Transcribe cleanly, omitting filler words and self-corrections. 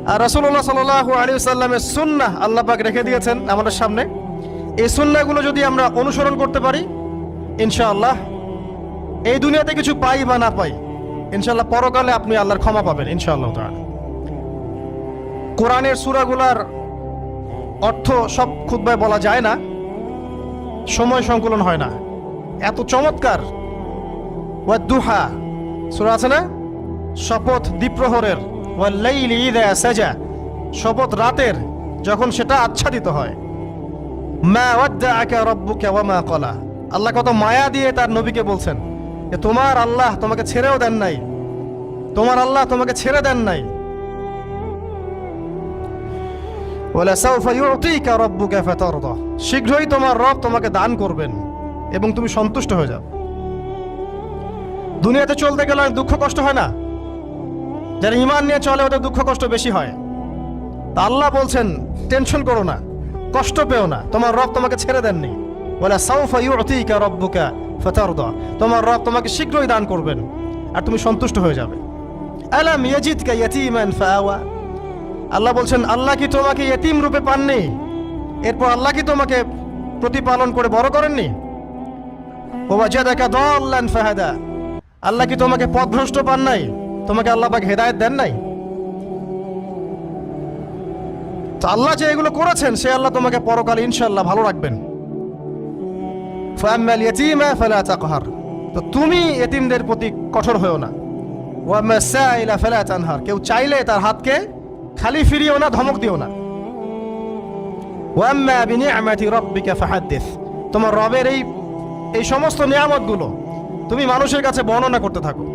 আর রাসূলুল্লাহ সাল্লাল্লাহু আলাইহি ওয়াসাল্লামের সুন্নাহ আল্লাহ পাক রেখে দিয়েছেন আমাদের সামনে। এই সুন্নাহগুলো যদি আমরা অনুসরণ করতে পারি, ইনশাআল্লাহ এই দুনিয়াতে কিছু পাই বা না পাই, ইনশাআল্লাহ পরকালে আপনি আল্লাহর ক্ষমা পাবেন ইনশাআল্লাহ তাআলা। কোরআনের সূরাগুলোর অর্থ সব খুতবায় বলা যায় না, সময় সংকলন হয় না। এত চমৎকার ওয়াদ-দুহা সূরা আছে না, শপথ দ্বিপ্রহরের, ওয়াল-লাইলি ইযা সাজা, শপথ রাতের যখন সেটা আচ্ছাদিত হয়। মা ওয়াদ্দাআকা রাব্বুকা ওয়া মা ক্বালা, আল্লাহ কত মায়া দিয়ে তার নবীকে বলছেন যে তোমার আল্লাহ তোমাকে ছেড়েও দেন নাই, তোমার আল্লাহ তোমাকে ছেড়ে দেন নাই। ওয়ালা সাউফা ইউতিকা রাব্বুকা ফাতারদা, শীঘ্রই তোমার রব তোমাকে দান করবেন এবং তুমি সন্তুষ্ট হয়ে যাও। দুনিয়াতে চলতে গেলে দুঃখ কষ্ট হয় না? যারা ঈমান নিয়ে চলে ওদের দুঃখ কষ্ট বেশি হয়। তা আল্লাহ বলছেন টেনশন করো না, কষ্ট পেও না, তোমার রব তোমাকে ছেড়ে দেননি। ওয়ালা সাউফা ইউতিকা রাব্বুকা ফাতারদা, তোমার রব তোমাকে শীঘ্রই দান করবেন আর তুমি সন্তুষ্ট হয়ে যাবে। আলাম ইয়াজিদকা ইয়াতীমান ফাআওয়া, আল্লাহ বলছেন আল্লাহ কি তোমাকে ইয়েতিম রূপে পাননি, এরপর আল্লাহ কি তোমাকে প্রতিপালন করে বড় করেননি? ওয়াজাদাকা দাল্লান ফাহাদা, আল্লাহ কি তোমাকে পথভ্রষ্ট পান নাই, তোমাকে আল্লাহ পাক হেদায়েত দেন নাই? তো আল্লাহ যে এগুলো করেছেন সে আল্লাহ তোমাকে পরকালে ইনশাআল্লাহ ভালো রাখবেন। ফাআম্মাল ইয়াতীমা ফালা তাকহার, তো তুমি ইয়েতিমদের প্রতি কঠোর হয়ো না। ওয়া মাসাইলা ফালা তানহার, কেউ চাইলে তার হাতকে খালি ফিরিও না, ধমক দিও না। ওয়াম্মা বিনিআমাতি রাব্বিকা ফাহাদ্দিস, তোমার রবের এই সমস্ত নিয়ামতগুলো তুমি মানুষের কাছে বর্ণনা করতে থাকো।